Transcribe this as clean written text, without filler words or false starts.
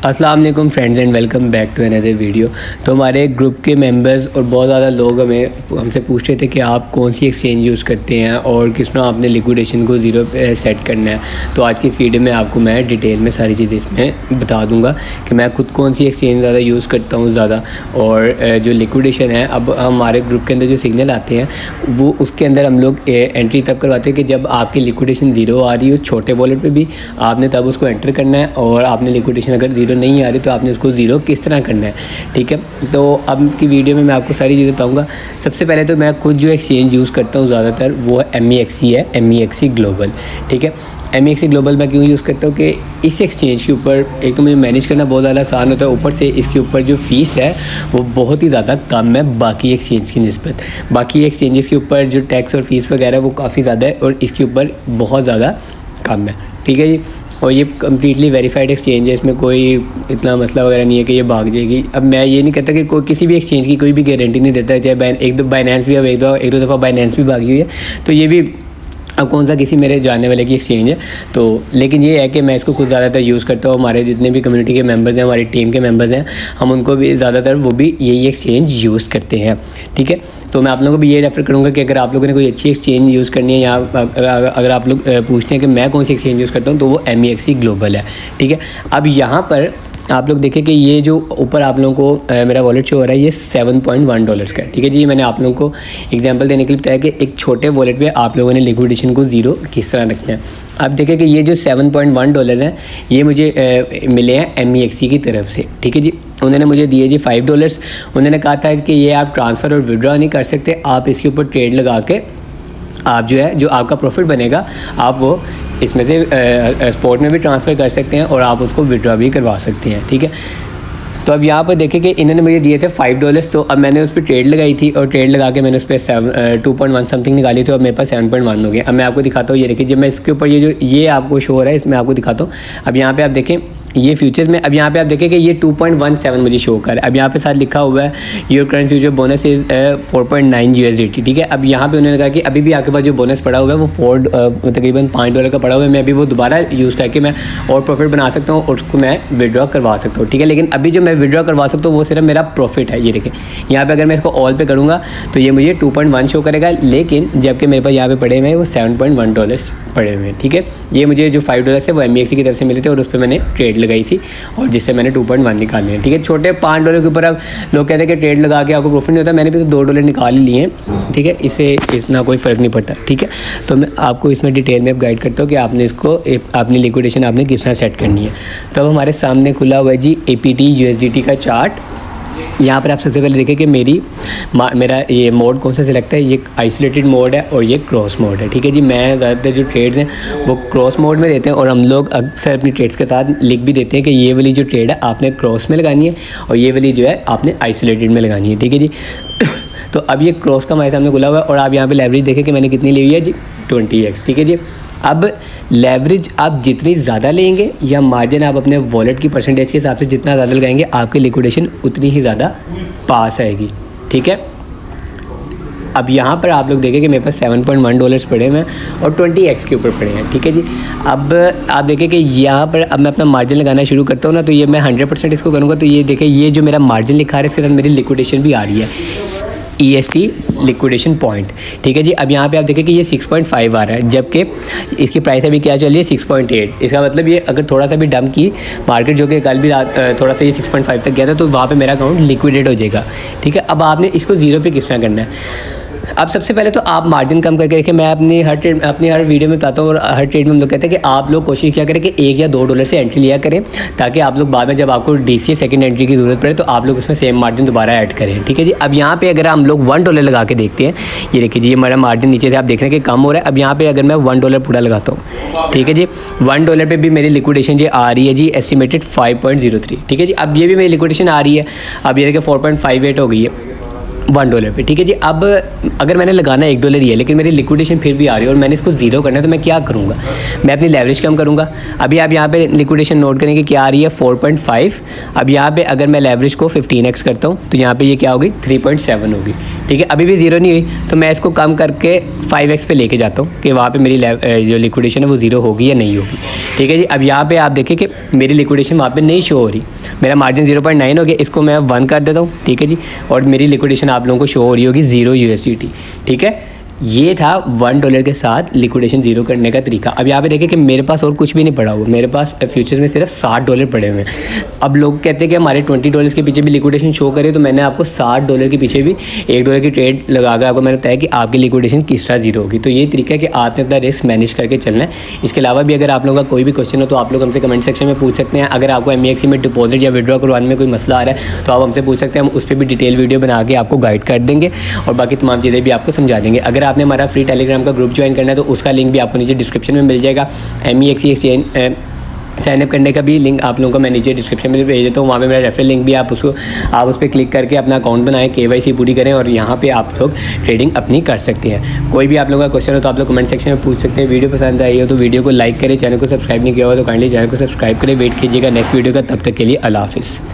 अस्सलाम वालेकुम friends and welcome back to another video. तो हमारे ग्रुप के मेंबर्स और बहुत ज़्यादा लोग हमसे पूछ रहे थे कि आप कौन सी एक्सचेंज यूज़ करते हैं और किस तरह आपने लिक्विडेशन को ज़ीरो पे सेट करना है। तो आज की इस वीडियो में आपको मैं डिटेल में सारी चीज़ें इसमें बता दूंगा कि मैं खुद कौन सी एक्सचेंज ज़्यादा यूज़ करता हूँ ज़्यादा, और जो लिक्विडेशन है अब हमारे ग्रुप के अंदर जो सिग्नल आते हैं वो उसके अंदर हम लोग एंट्री तब करवाते हैं कि जब आपकी लिक्विडेशन ज़ीरो आ रही हो छोटे वॉलेट पर भी आपने तब उसको एंटर करना है, और आपने लिक्विडेशन अगर ज़ीरो नहीं आ रही तो आपने उसको ज़ीरो किस तरह करना है। ठीक है, तो अब की वीडियो में मैं आपको सारी चीज़ें बताऊंगा। सबसे पहले तो मैं खुद जो एक्सचेंज यूज़ करता हूँ ज़्यादातर वो है MEXC है, MEXC ग्लोबल। ठीक है, MEXC ग्लोबल मैं क्यों यूज़ करता हूँ कि इस एक्सचेंज के ऊपर एक तो मुझे मैनेज करना बहुत ज़्यादा आसान होता है, ऊपर से इसके ऊपर जो फ़ीस है वो बहुत ही ज़्यादा कम है बाकी एक्सचेंज की निस्बत। बाकी एक्सचेंजेस के ऊपर जो टैक्स और फ़ीस वगैरह वो काफ़ी ज़्यादा है और इसके ऊपर बहुत ज़्यादा कम है। ठीक है जी, और ये कम्प्लीटली वेरीफाइड एक्सचेंज है, इसमें कोई इतना मसला वगैरह नहीं है कि ये भाग जाएगी। अब मैं ये नहीं कहता कि कोई किसी भी एक्सचेंज की कोई भी गारंटी नहीं देता है, चाहे एक दो बाइनेंस भी, अब एक दो दफ़ा बाइनेंस भी भागी हुई है, तो ये भी अब कौन सा किसी मेरे जानने वाले की एक्सचेंज है। तो लेकिन ये है कि मैं इसको खुद ज़्यादातर यूज़ करता हूँ। हमारे जितने भी कम्युनिटी के मेंबर्स हैं, हमारी टीम के मेंबर्स हैं, हम उनको भी ज़्यादातर वो भी यही एक्सचेंज यूज़ करते हैं। ठीक है, तो मैं आप लोगों को भी ये रेफ़र करूँगा कि अगर आप लोगों ने कोई अच्छी एक्सचेंज यूज़ करनी है या अगर आप लोग पूछते हैं कि मैं कौन सी एक्सचेंज यूज़ करता हूँ तो वो MEXC ग्लोबल है। ठीक है, अब यहाँ पर आप लोग देखें कि ये जो ऊपर आप लोगों को मेरा वॉलेट शो हो रहा है ये $7.1 का है। ठीक है जी, मैंने आप लोगों को एग्जांपल देने के लिए बताया कि एक छोटे वॉलेट पे आप लोगों ने लिक्विडेशन को ज़ीरो किस तरह रखना है। आप देखें कि ये जो $7.1 हैं ये मुझे मिले हैं MEXC की तरफ से। ठीक है जी, उन्होंने मुझे दिए जी $5। उन्होंने कहा था कि ये आप ट्रांसफ़र और विड्रॉ नहीं कर सकते, आप इसके ऊपर ट्रेड लगा के आप जो है जो आपका प्रॉफिट बनेगा आप वो इसमें से स्पॉट में भी ट्रांसफ़र कर सकते हैं और आप उसको विड्रॉ भी करवा सकते हैं। ठीक है, तो अब यहाँ पर देखें कि इन्होंने मुझे दिए थे $5, तो अब मैंने उस पर ट्रेड लगाई थी और ट्रेड लगा के मैंने उस पर 2.1 समथिंग निकाली थी और मेरे पास 7.1 हो गया। अब मैं आपको दिखाता हूँ, ये देखिए जब मैं इसके ऊपर ये आपको शो हो रहा है इसमें आपको दिखाता हूँ। अब यहाँ पे आप देखें ये फ्यूचर्स में, अब यहाँ पे आप देखें कि ये 2.17 मुझे शो कर है। अब यहाँ पे साथ लिखा हुआ है your current future bonus is 4.9 USDT। ठीक है, अब यहाँ पे उन्होंने कहा कि अभी भी आपके पास जो बोनस पड़ा हुआ है वो तकरीबन $5 का पड़ा हुआ है, मैं अभी वो दोबारा यूज़ करके मैं और प्रॉफिट बना सकता हूँ और उसको मैं विड्रॉ करवा सकता हूँ। ठीक है, लेकिन अभी जो मैं विड्रॉ करवा सकता हूँ वो सिर्फ मेरा प्रॉफिट है। ये देखें यहाँ पर अगर मैं इसको ऑल पे करूँगा तो ये मुझे 2.1 शो करेगा, लेकिन जबकि मेरे पास यहाँ पे पड़े हुए हैं वो $7.1 पड़े हुए हैं। ठीक है, ये मुझे जो $5 है वो MEXC की तरफ से मिले थे और उस पर मैंने ट्रेड लगाई थी और जिससे मैंने 2.1 निकाले हैं। ठीक है, छोटे $5 के ऊपर अब लोग कहते हैं कि ट्रेड लगा के आपको प्रॉफिट नहीं होता, मैंने भी तो $2 निकाल ही लिए हैं। ठीक है, इससे इतना कोई फ़र्क नहीं पड़ता। ठीक है, तो मैं आपको इसमें डिटेल में गाइड करता हूँ कि आपने इसको अपनी लिक्विडेशन आपने किस तरह सेट करनी है। तो अब हमारे सामने खुला हुआ है जी APT USDT का चार्ट। यहाँ पर आप सबसे पहले देखें कि मेरा ये मोड कौन सा सिलेक्ट है, ये आइसोलेटेड मोड है और ये क्रॉस मोड है। ठीक है जी, मैं ज़्यादातर जो ट्रेड्स हैं वो क्रॉस मोड में देते हैं और हम लोग अक्सर अपनी ट्रेड्स के साथ लिख भी देते हैं कि ये वाली जो ट्रेड है आपने क्रॉस में लगानी है और ये वाली जो है आपने आइसोलेटेड में लगानी है। ठीक है जी, तो अब ये क्रॉस का हमारे सामने खुला हुआ है और आप यहाँ पर लेवरेज देखें कि मैंने कितनी ली हुई है जी 20x। ठीक है जी, अब लेवरेज आप जितनी ज़्यादा लेंगे या मार्जिन आप अपने वॉलेट की परसेंटेज के हिसाब से जितना ज़्यादा लगाएंगे आपकी लिक्विडेशन उतनी ही ज़्यादा पास आएगी। ठीक है, अब यहाँ पर आप लोग देखें कि मेरे पास $7.1 पड़े हुए हैं और 20x के ऊपर पड़े हैं। ठीक है जी, अब आप देखें कि यहाँ पर अब मैं अपना मार्जिन लगाना शुरू करता हूँ ना, तो ये मैं 100% इसको करूँगा, तो ये देखें ये जो मेरा मार्जिन लिखा है इसके साथ मेरी लिक्विडेशन भी आ रही है EST लिक्विडेशन पॉइंट। ठीक है जी, अब यहाँ पे आप देखें कि ये 6.5 आ रहा है, जबकि इसकी प्राइस अभी क्या चल रही है 6.8। इसका मतलब ये अगर थोड़ा सा भी डंप की मार्केट जो कि कल भी थोड़ा सा ये 6.5 तक गया था तो वहाँ पे मेरा अकाउंट लिक्विडेट हो जाएगा। ठीक है, अब आपने इसको ज़ीरो पे किस तरह करना है। अब सबसे पहले तो आप मार्जिन कम करके देखें। मैं अपनी हर वीडियो में बताता हूँ और हर ट्रेड में हम लोग कहते हैं कि आप लोग कोशिश क्या करें कि $1 या $2 से एंट्री लिया करें, ताकि आप लोग बाद में जब आपको DCA सेकंड एंट्री की ज़रूरत पड़े तो आप लोग उसमें सेम मार्जिन दोबारा ऐड करें। ठीक है जी, अब यहाँ पे अगर हम लोग $1 लगा के देखते हैं, ये देखिए जी ये हमारा मार्जिन नीचे से आप देख रहे हैं कि कम हो रहा है। अब यहाँ पर अगर मैं $1 पूरा लगाता हूँ, ठीक है जी, $1 पर भी मेरी लिक्विडेशन जी आ रही है जी एस्टिमेटेड 5.03। ठीक है जी, अब ये भी मेरी लिक्विडेशन आ रही है। अब ये देखिए 4.58 हो गई है। $1 पे, ठीक है जी। अब अगर मैंने लगाना $1 ही है लेकिन मेरी लिक्विडेशन फिर भी आ रही है और मैंने इसको ज़ीरो करना है, तो मैं क्या करूँगा? मैं अपनी लेवरेज कम करूँगा। अभी आप यहाँ पे लिक्विडेशन नोट करें कि क्या आ रही है 4.5। अब यहाँ पे अगर मैं लेवरेज को 15x करता हूँ तो यहाँ पे ये क्या होगी 3.7 होगी, ठीक है। अभी भी ज़ीरो नहीं हुई तो मैं इसको कम करके 5x पे लेके जाता हूँ कि वहाँ पे मेरी जो लिक्विडेशन है वो ज़ीरो होगी या नहीं होगी, ठीक है जी। अब यहाँ पे आप देखें कि मेरी लिक्विडेशन वहाँ पे नहीं शो हो रही, मेरा मार्जिन 0.9 हो गया, इसको मैं 1 कर देता हूँ, ठीक है जी। और मेरी लिक्विडेशन आप लोगों को शो हो रही होगी 0 USDT, ठीक है। ये था $1 के साथ लिक्विडेशन ज़ीरो करने का तरीका। अब यहाँ पे देखें कि मेरे पास और कुछ भी नहीं पड़ा हुआ, मेरे पास फ्यूचर्स में सिर्फ $60 पड़े हुए हैं। अब लोग कहते हैं कि हमारे $20 के पीछे भी लिक्विडेशन शो करे, तो मैंने आपको $60 के पीछे भी $1 की ट्रेड लगा कर आपको मैंने बताया कि आपकी लिक्विडेशन किस तरह ज़ीरो होगी। तो ये तरीका है कि आपने अपना रिस्क मैनेज करके चलना है। इसके अलावा भी अगर आप लोगों का कोई भी क्वेश्चन हो तो आप लोग हमसे कमेंट सेक्शन में पूछ सकते हैं। अगर आपको MEXC में डिपॉजिट या विड्रॉ करवाने में कोई मसला आ रहा है तो आप हमसे पूछ सकते हैं, हम उस पर भी डिटेल वीडियो बना के आपको गाइड कर देंगे और बाकी तमाम चीज़ें भी आपको समझा देंगे। अगर आपने हमारा फ्री टेलीग्राम का ग्रुप ज्वाइन करना है तो उसका लिंक भी आपको नीचे डिस्क्रिप्शन में मिल जाएगा। MEXC एक्सचेंज साइनअप करने का भी लिंक आप लोगों को मैं नीचे डिस्क्रिप्शन में भेज देता हूँ। वहाँ पे मेरा रेफरल लिंक भी आप उस पर क्लिक करके अपना अकाउंट बनाएं, KYC पूरी करें और यहाँ पे आप लोग ट्रेडिंग अपनी कर सकते हैं। कोई भी आप लोगों का क्वेश्चन हो तो आप लोग कमेंट सेक्शन में पूछ सकते हैं। वीडियो पसंद आई हो तो वीडियो को लाइक करें, चैनल को सब्सक्राइब नहीं किया हो तो काइंडली चैनल को सब्सक्राइब करें। वेट कीजिएगा नेक्स्ट वीडियो का, तब तक के लिए अल्लाह हाफिज़।